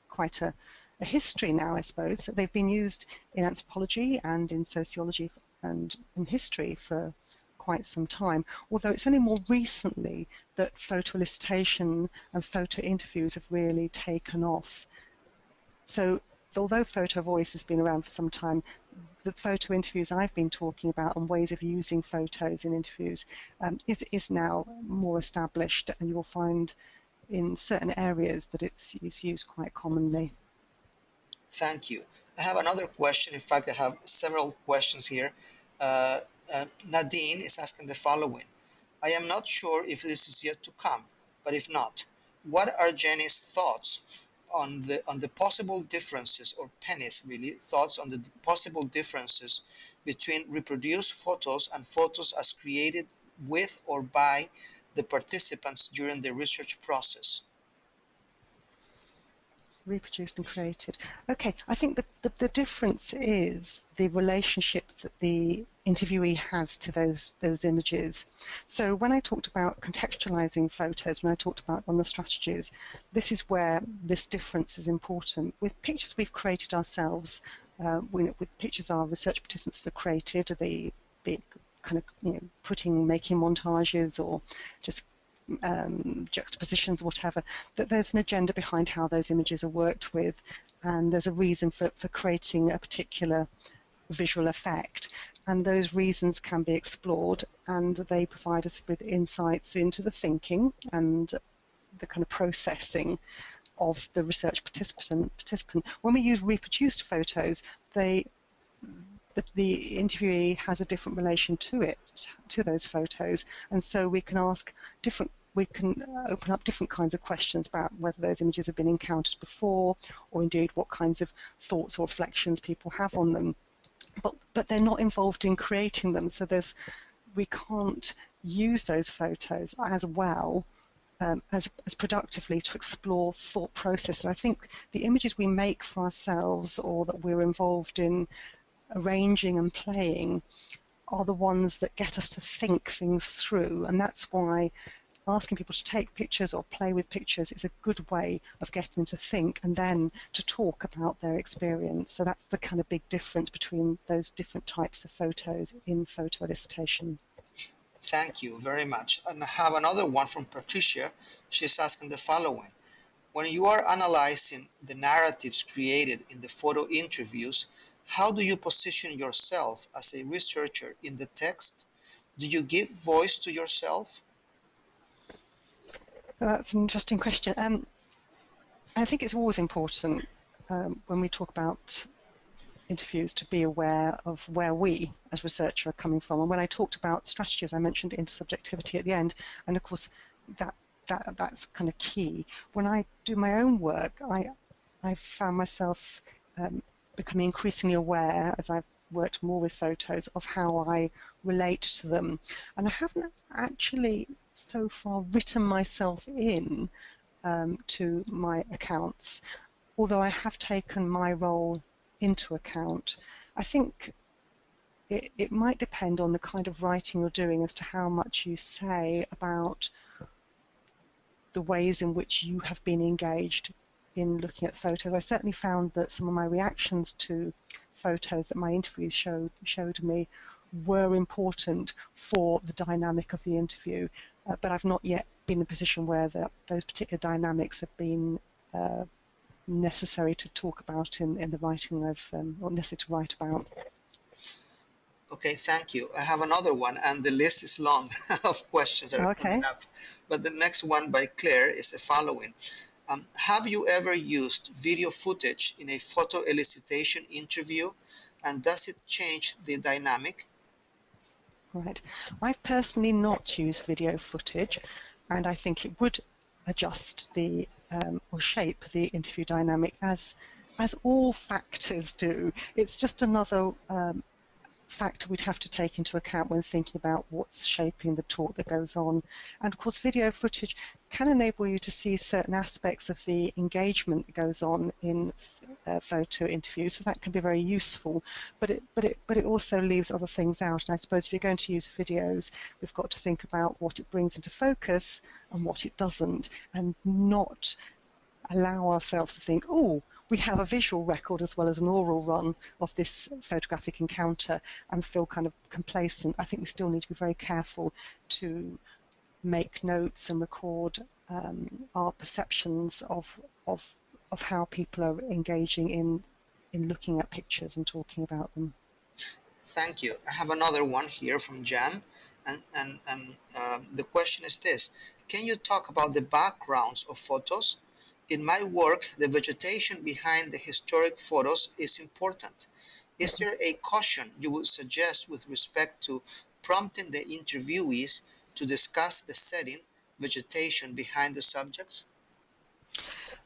quite a history now, I suppose. They've been used in anthropology and in sociology and in history for quite some time, although it's only more recently that photoelicitation and photo interviews have really taken off. So although photo voice has been around for some time, the photo interviews I've been talking about and ways of using photos in interviews is now more established, and you'll find in certain areas that it's used quite commonly. Thank you. I have another question. In fact, I have several questions here. Nadine is asking the following. I am not sure if this is yet to come, but if not, what are Jenny's thoughts on the possible differences, or Penny's really thoughts on the possible differences between reproduced photos and photos as created with or by the participants during the research process? Reproduced and created. Okay, I think the difference is the relationship that the interviewee has to those images. So when I talked about contextualizing photos, when I talked about on the strategies, this is where this difference is important. With pictures we've created ourselves, with pictures our research participants have created, the kind of making montages or just juxtapositions or whatever, that there's an agenda behind how those images are worked with, and there's a reason for creating a particular visual effect, and those reasons can be explored, and they provide us with insights into the thinking and the kind of processing of the research participant. When we use reproduced photos, the interviewee has a different relation to those photos, and so we can open up different kinds of questions about whether those images have been encountered before, or indeed what kinds of thoughts or reflections people have on them. But they're not involved in creating them, so we can't use those photos as well as productively to explore thought processes. I think the images we make for ourselves, or that we're involved in arranging and playing, are the ones that get us to think things through, and that's why asking people to take pictures or play with pictures is a good way of getting them to think and then to talk about their experience. So that's the kind of big difference between those different types of photos in photoelicitation. Thank you very much. And I have another one from Patricia. She's asking the following. When you are analyzing the narratives created in the photo interviews, how do you position yourself as a researcher in the text? Do you give voice to yourself? That's an interesting question. I think it's always important when we talk about interviews to be aware of where we as researchers are coming from. And when I talked about strategies, I mentioned intersubjectivity at the end, and of course that's kind of key. When I do my own work, I found myself becoming increasingly aware, as I've worked more with photos, of how I relate to them. And I haven't actually so far written myself in to my accounts, although I have taken my role into account. I think it might depend on the kind of writing you're doing as to how much you say about the ways in which you have been engaged in looking at photos. I certainly found that some of my reactions to photos that my interviews showed me were important for the dynamic of the interview, but I've not yet been in a position where those particular dynamics have been necessary to talk about in the writing or necessary to write about. Okay, thank you. I have another one, and the list is long of questions that are coming up. But the next one by Claire is the following. Have you ever used video footage in a photoelicitation interview, and does it change the dynamic? Right. I've personally not used video footage, and I think it would adjust or shape the interview dynamic as all factors do. It's just another factor we'd have to take into account when thinking about what's shaping the talk that goes on. And of course, video footage can enable you to see certain aspects of the engagement that goes on in photo interviews, so that can be very useful, but it also leaves other things out. And I suppose if you're going to use videos, we've got to think about what it brings into focus and what it doesn't, and not allow ourselves to think, oh, we have a visual record as well as an oral run of this photographic encounter, and feel kind of complacent. I think we still need to be very careful to make notes and record our perceptions of how people are engaging in looking at pictures and talking about them. Thank you. I have another one here from Jan, and the question is this: can you talk about the backgrounds of photos? In my work, the vegetation behind the historic photos is important. Is there a caution you would suggest with respect to prompting the interviewees to discuss the setting, vegetation behind the subjects?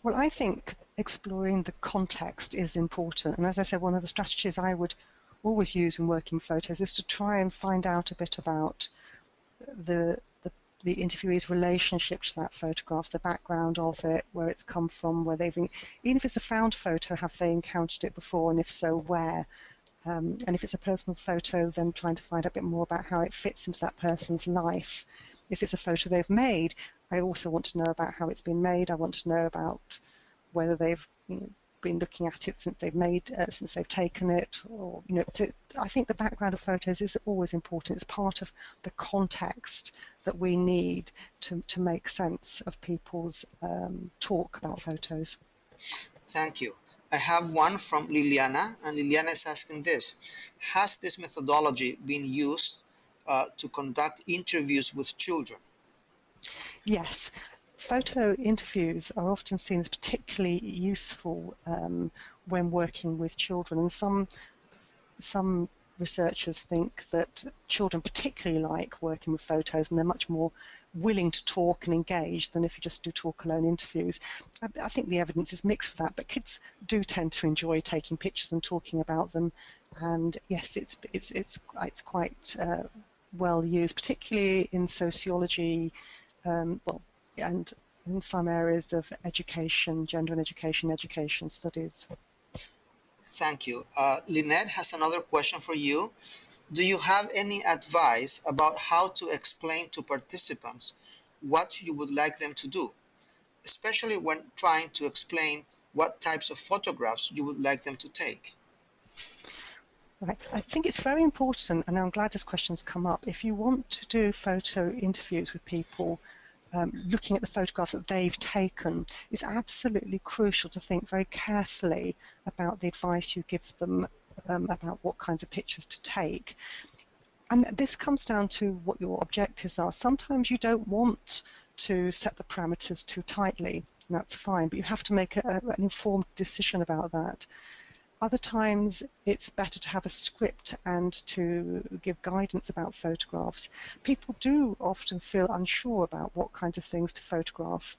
Well, I think exploring the context is important. And as I said, one of the strategies I would always use in working photos is to try and find out a bit about the interviewee's relationship to that photograph, the background of it, where it's come from, where they've, even if it's a found photo, have they encountered it before, and if so, where? And if it's a personal photo, then trying to find out a bit more about how it fits into that person's life. If it's a photo they've made, I also want to know about how it's been made. I want to know about whether they've been looking at it since they've taken it, or I think the background of photos is always important. It's part of the context that we need to make sense of people's talk about photos. Thank you. I have one from Liliana, and Liliana is asking this: has this methodology been used to conduct interviews with children? Yes. Photo interviews are often seen as particularly useful when working with children, and some researchers think that children particularly like working with photos, and they're much more willing to talk and engage than if you just do talk-alone interviews. I think the evidence is mixed for that, but kids do tend to enjoy taking pictures and talking about them, and yes, it's quite well used, particularly in sociology, and in some areas of education, gender and education studies. Thank you. Lynette has another question for you. Do you have any advice about how to explain to participants what you would like them to do, especially when trying to explain what types of photographs you would like them to take? Right. I think it's very important, and I'm glad this question's come up. If you want to do photo interviews with people, looking at the photographs that they've taken, it's absolutely crucial to think very carefully about the advice you give them about what kinds of pictures to take. And this comes down to what your objectives are. Sometimes you don't want to set the parameters too tightly, and that's fine, but you have to make an informed decision about that. Other times it's better to have a script and to give guidance about photographs. People do often feel unsure about what kinds of things to photograph,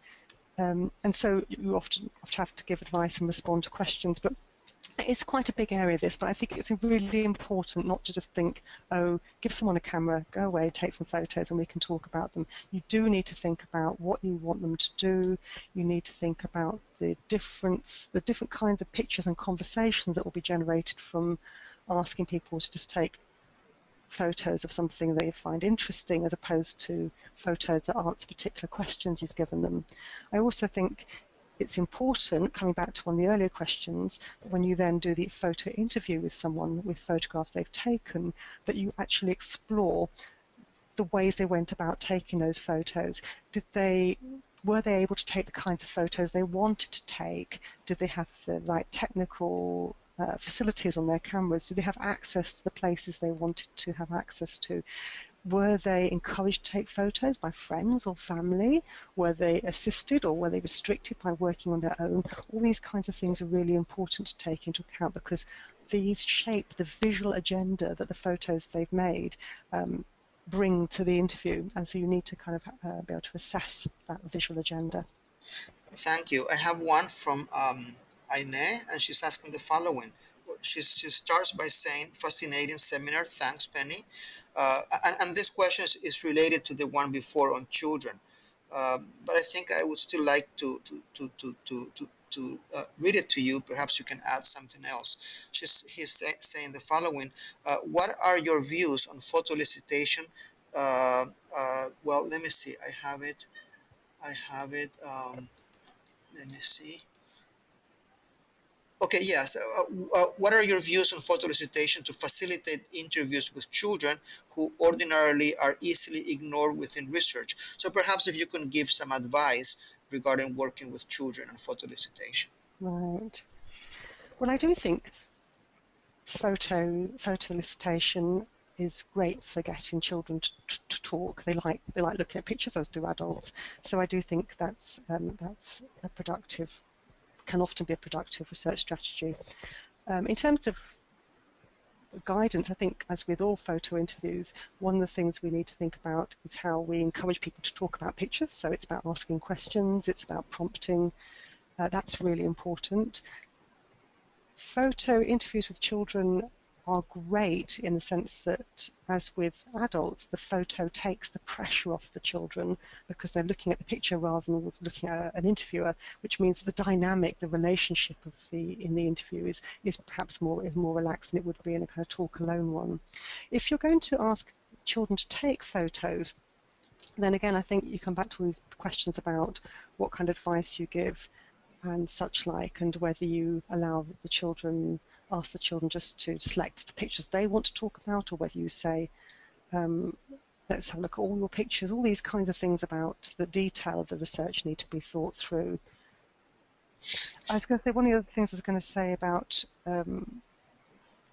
and so you often have to give advice and respond to questions. But it's quite a big area, this, but I think it's really important not to just think, oh, give someone a camera, go away, take some photos, and we can talk about them. You do need to think about what you want them to do. You need to think about the different kinds of pictures and conversations that will be generated from asking people to just take photos of something they find interesting, as opposed to photos that answer particular questions you've given them. I also think it's important, coming back to one of the earlier questions, when you then do the photo interview with someone with photographs they've taken, that you actually explore the ways they went about taking those photos. Were they able to take the kinds of photos they wanted to take? Did they have the right technical facilities on their cameras? Did they have access to the places they wanted to have access to? Were they encouraged to take photos by friends or family? Were they assisted, or were they restricted by working on their own? All these kinds of things are really important to take into account, because these shape the visual agenda that the photos they've made bring to the interview, and so you need to kind of be able to assess that visual agenda. Thank you. I have one from Aine, and she's asking the following: she starts by saying, fascinating seminar, thanks Penny. And this question is related to the one before on children. But I think I would still like to read it to you. Perhaps you can add something else. He's saying the following: what are your views on photoelicitation? Well, let me see. I have it. Let me see. Okay, yes. What are your views on photoelicitation to facilitate interviews with children who ordinarily are easily ignored within research? So perhaps if you can give some advice regarding working with children and photoelicitation. Right. Well, I do think photoelicitation is great for getting children to talk. They like looking at pictures, as do adults. So I do think that's a productive, can often be a productive research strategy. In terms of guidance, I think, as with all photo interviews, one of the things we need to think about is how we encourage people to talk about pictures. So it's about asking questions, it's about prompting. That's really important. Photo interviews with children are great in the sense that, as with adults, the photo takes the pressure off the children because they're looking at the picture rather than looking at an interviewer, which means the dynamic, the relationship in the interview is perhaps more relaxed than it would be in a kind of talk alone one. If you're going to ask children to take photos, then again I think you come back to these questions about what kind of advice you give and such like, and whether you ask the children just to select the pictures they want to talk about, or whether you say, let's have a look at all your pictures. All these kinds of things about the detail of the research need to be thought through. I was going to say, one of the other things I was going to say about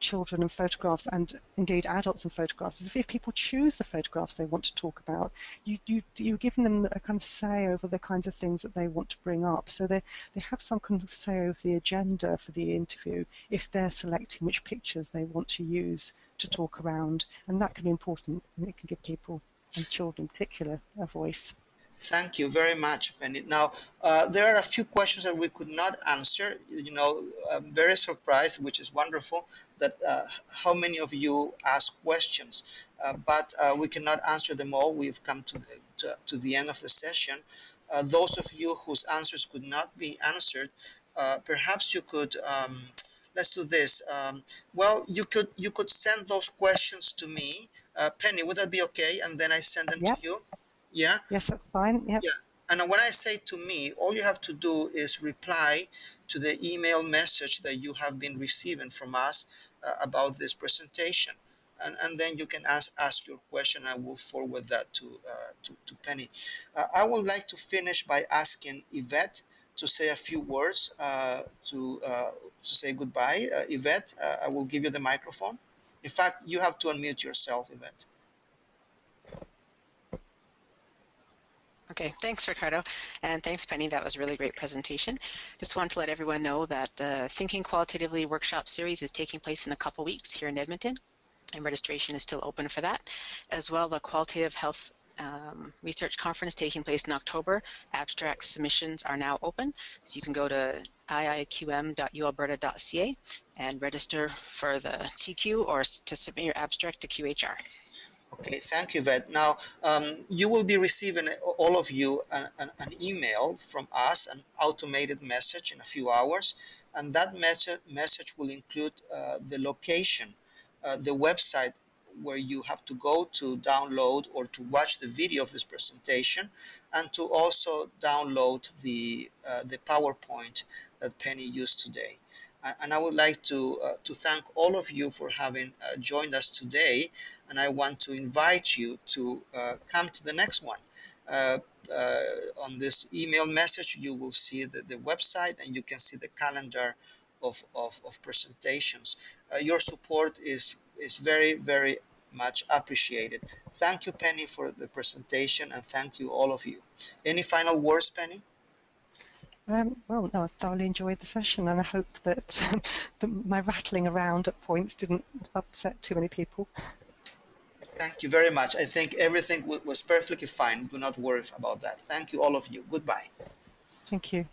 children and photographs, and indeed adults and photographs, is if people choose the photographs they want to talk about, you're giving them a kind of say over the kinds of things that they want to bring up. So they have some kind of say over the agenda for the interview if they're selecting which pictures they want to use to talk around, and that can be important, and it can give people, and children in particular, a voice. Thank you very much, Penny. Now, there are a few questions that we could not answer. You know, I'm very surprised, which is wonderful, that how many of you ask questions, but we cannot answer them all. We've come to the end of the session. Those of you whose answers could not be answered, perhaps you could. Let's do this. Well, you could send those questions to me, Penny. Would that be okay? And then I send them to you. Yeah? Yes, that's fine. Yep. Yeah. And when I say to me, all you have to do is reply to the email message that you have been receiving from us about this presentation. And then you can ask your question. I will forward that to Penny. I would like to finish by asking Yvette to say a few words to say goodbye. Yvette, I will give you the microphone. In fact, you have to unmute yourself, Yvette. Okay, thanks, Ricardo, and thanks, Penny. That was a really great presentation. Just want to let everyone know that the Thinking Qualitatively workshop series is taking place in a couple weeks here in Edmonton, and registration is still open for that. As well, the Qualitative Health Research Conference taking place in October. Abstract submissions are now open, so you can go to iiqm.ualberta.ca and register for the TQ or to submit your abstract to QHR. Okay, thank you, Vet. Now, you will be receiving, all of you, an email from us, an automated message in a few hours, and that message will include the location, the website where you have to go to download or to watch the video of this presentation, and to also download the PowerPoint that Penny used today. And I would like to thank all of you for having joined us today, and I want to invite you to come to the next one. On this email message, you will see the website, and you can see the calendar of presentations. Your support is very, very much appreciated. Thank you, Penny, for the presentation, and thank you, all of you. Any final words, Penny? Well, no, I thoroughly enjoyed the session, and I hope that my rattling around at points didn't upset too many people. Thank you very much. I think everything was perfectly fine. Do not worry about that. Thank you, all of you. Goodbye. Thank you.